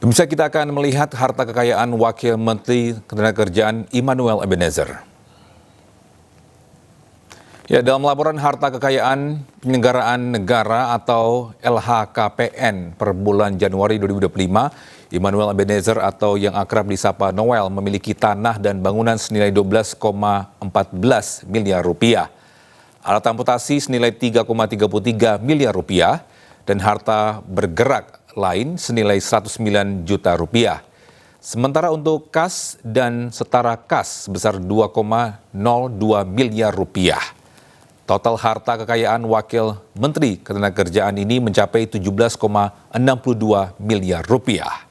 Pemirsa, kita akan melihat harta kekayaan Wakil Menteri Ketenagakerjaan Immanuel Ebenezer. Ya, dalam laporan harta kekayaan penyelenggaraan negara atau LHKPN per bulan Januari 2025, Immanuel Ebenezer atau yang akrab disapa Noel memiliki tanah dan bangunan senilai 12,14 miliar rupiah, alat amputasi senilai 3,33 miliar rupiah, dan harta bergerak lain senilai 109 juta rupiah. Sementara untuk kas dan setara kas sebesar 2,02 miliar rupiah. Total harta kekayaan Wakil Menteri Ketenagakerjaan ini mencapai 17,62 miliar rupiah.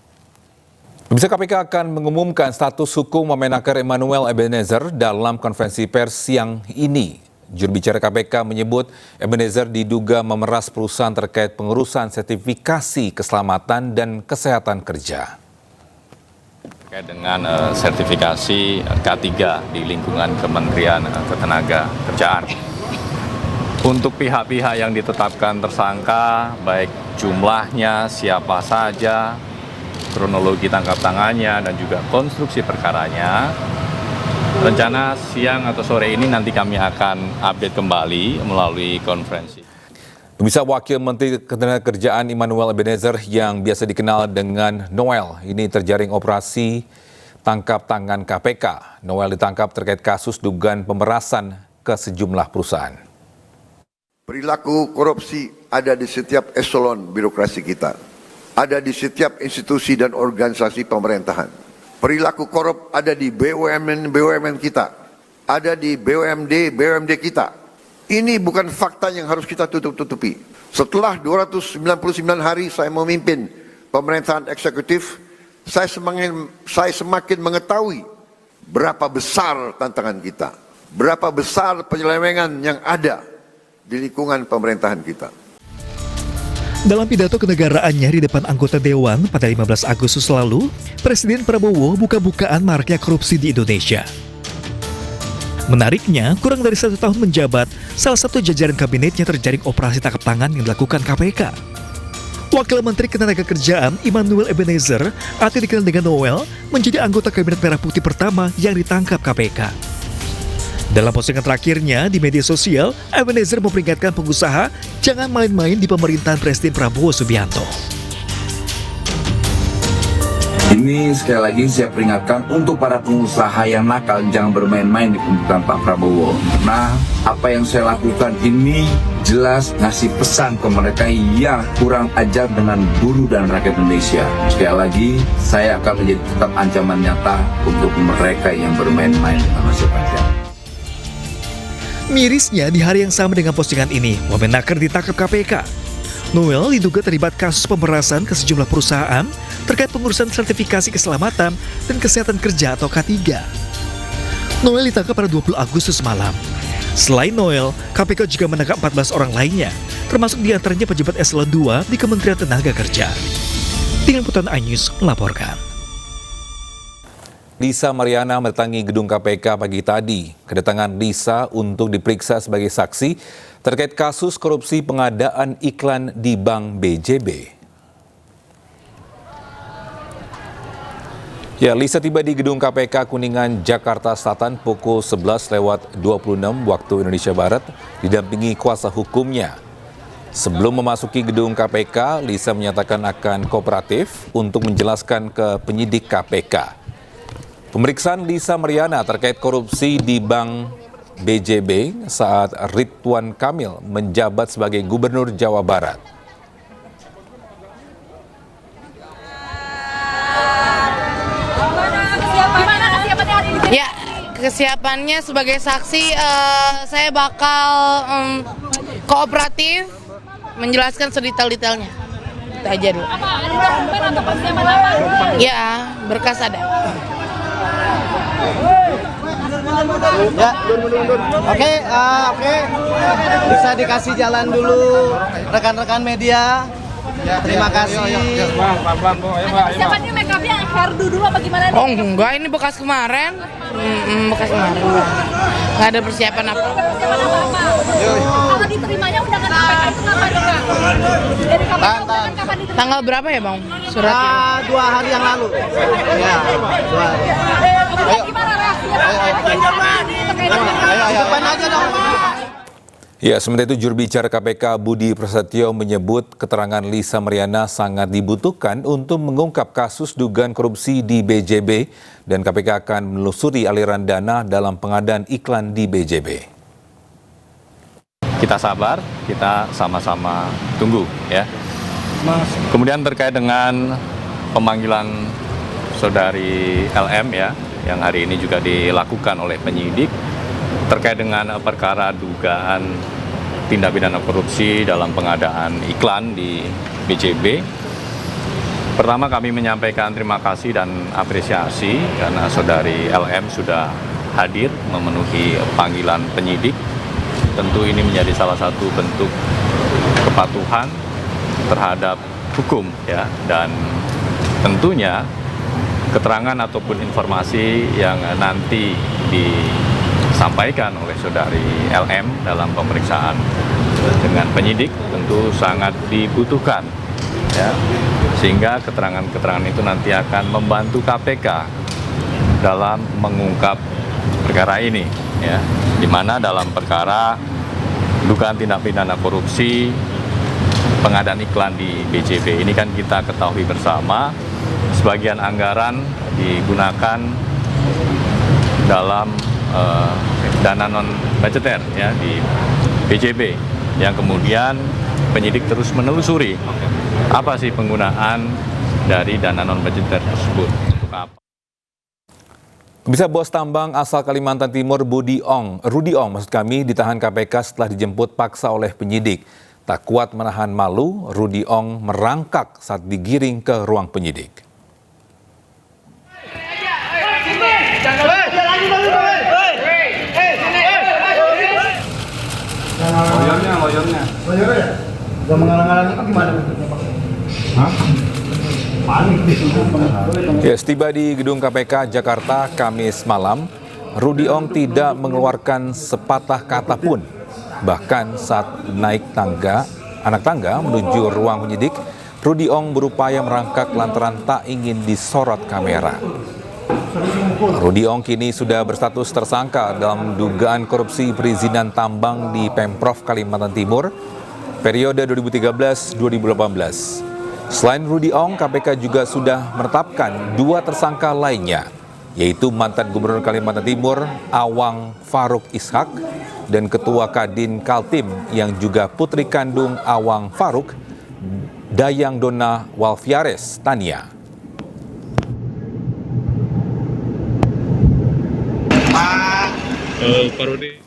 Pemirsa, KPK akan mengumumkan status hukum Wamenaker Immanuel Ebenezer dalam konferensi pers siang ini. Juru bicara KPK menyebut Ebenezer diduga memeras perusahaan terkait pengurusan sertifikasi keselamatan dan kesehatan kerja. Terkait dengan sertifikasi K3 di lingkungan Kementerian Ketenagakerjaan. Untuk pihak-pihak yang ditetapkan tersangka, baik jumlahnya, siapa saja, kronologi tangkap tangannya, dan juga konstruksi perkaranya, rencana siang atau sore ini nanti kami akan update kembali melalui konferensi. Pemirsa, Wakil Menteri Ketenagakerjaan Immanuel Ebenezer yang biasa dikenal dengan Noel ini terjaring operasi tangkap tangan KPK. Noel ditangkap terkait kasus dugaan pemerasan ke sejumlah perusahaan. Perilaku korupsi ada di setiap eselon birokrasi kita. Ada di setiap institusi dan organisasi pemerintahan. Perilaku korup ada di BUMN kita, ada di BUMD kita. Ini bukan fakta yang harus kita tutup-tutupi. Setelah 299 hari saya memimpin pemerintahan eksekutif, saya semakin mengetahui berapa besar tantangan kita, berapa besar penyelewengan yang ada di lingkungan pemerintahan kita. Dalam pidato kenegaraannya di depan anggota Dewan pada 15 Agustus lalu, Presiden Prabowo buka-bukaan maraknya korupsi di Indonesia. Menariknya, kurang dari 1 tahun menjabat, salah satu jajaran kabinetnya terjaring operasi tangkap tangan yang dilakukan KPK. Wakil Menteri Ketenagakerjaan Immanuel Ebenezer, atau dikenal dengan Noel, menjadi anggota Kabinet Merah Putih pertama yang ditangkap KPK. Dalam postingan terakhirnya di media sosial, Ebenezer memperingatkan pengusaha jangan main-main di pemerintahan Presiden Prabowo Subianto. Ini sekali lagi saya peringatkan untuk para pengusaha yang nakal, jangan bermain-main di pemerintahan Pak Prabowo. Nah, apa yang saya lakukan ini jelas ngasih pesan ke mereka yang kurang ajar dengan buruh dan rakyat Indonesia. Sekali lagi, saya akan menjadi tetap ancaman nyata untuk mereka yang bermain-main dengan nasib rakyat. Mirisnya, di hari yang sama dengan postingan ini, Wamenaker ditangkap KPK. Noel diduga terlibat kasus pemerasan ke sejumlah perusahaan terkait pengurusan sertifikasi keselamatan dan kesehatan kerja atau K3. Noel ditangkap pada 20 Agustus malam. Selain Noel, KPK juga menangkap 14 orang lainnya, termasuk diantaranya pejabat eselon 2 di Kementerian Ketenagakerjaan. Dengan Putan Anyus melaporkan. Lisa Mariana mendatangi gedung KPK pagi tadi. Kedatangan Lisa untuk diperiksa sebagai saksi terkait kasus korupsi pengadaan iklan di Bank BJB. Ya, Lisa tiba di gedung KPK Kuningan, Jakarta Selatan pukul 11:26 waktu Indonesia Barat, didampingi kuasa hukumnya. Sebelum memasuki gedung KPK, Lisa menyatakan akan kooperatif untuk menjelaskan ke penyidik KPK. Pemeriksaan Lisa Mariana terkait korupsi di Bank BJB saat Ridwan Kamil menjabat sebagai Gubernur Jawa Barat. Ya, kesiapannya sebagai saksi, saya bakal kooperatif menjelaskan sedetail-detailnya. Itu aja dulu. Ya, berkas ada. Ya, oke. Bisa dikasih jalan dulu rekan-rekan media. Terima kasih. Siapa nih make upnya hairdo dulu apa gimana nih? Oh enggak, ini bekas kemarin. Bekas kemarin. Nggak ada persiapan apa. Kalau diterimanya undangan KPK itu kapan dong, Kak? Dari KPK undangan kapan diterima? Tanggal berapa ya Bang? Suratnya? 2 hari yang lalu. Ya, 2 hari. Gimana reaksinya Pak? Depan aja dong. Ya, sementara itu juru bicara KPK Budi Prasetyo menyebut keterangan Lisa Mariana sangat dibutuhkan untuk mengungkap kasus dugaan korupsi di BJB dan KPK akan menelusuri aliran dana dalam pengadaan iklan di BJB. Kita sabar, kita sama-sama tunggu ya. Kemudian terkait dengan pemanggilan saudari LM ya, yang hari ini juga dilakukan oleh penyidik terkait dengan perkara dugaan tindak pidana korupsi dalam pengadaan iklan di BJB. Pertama kami menyampaikan terima kasih dan apresiasi karena saudari LM sudah hadir memenuhi panggilan penyidik. Tentu ini menjadi salah satu bentuk kepatuhan terhadap hukum ya, dan tentunya keterangan ataupun informasi yang nanti disampaikan oleh saudari LM dalam pemeriksaan dengan penyidik tentu sangat dibutuhkan ya, sehingga keterangan-keterangan itu nanti akan membantu KPK dalam mengungkap perkara ini ya, di mana dalam perkara dugaan tindak pidana korupsi pengadaan iklan di BJB ini kan kita ketahui bersama sebagian anggaran digunakan dalam dana non budgeter ya di BJB, yang kemudian penyidik terus menelusuri apa sih penggunaan dari dana non budgeter tersebut untuk apa. Bisa bos tambang asal Kalimantan Timur Rudy Ong ditahan KPK setelah dijemput paksa oleh penyidik. Tak kuat menahan malu, Rudy Ong merangkak saat digiring ke ruang penyidik. Loyonnya. Gak mengalang-alangi itu gimana? Hah? Panik di situ. Ya, setiba di gedung KPK Jakarta Kamis malam, Rudy Ong tidak mengeluarkan sepatah kata pun. Bahkan saat naik anak tangga menuju ruang penyidik, Rudy Ong berupaya merangkak lantaran tak ingin disorot kamera. Rudy Ong kini sudah berstatus tersangka dalam dugaan korupsi perizinan tambang di Pemprov Kalimantan Timur periode 2013-2018. Selain Rudy Ong, KPK juga sudah menetapkan 2 tersangka lainnya, yaitu mantan Gubernur Kalimantan Timur Awang Faruk Ishak dan Ketua Kadin Kaltim yang juga putri kandung Awang Faruk, Dayang Dona Walviares Tania. Pak Rudi.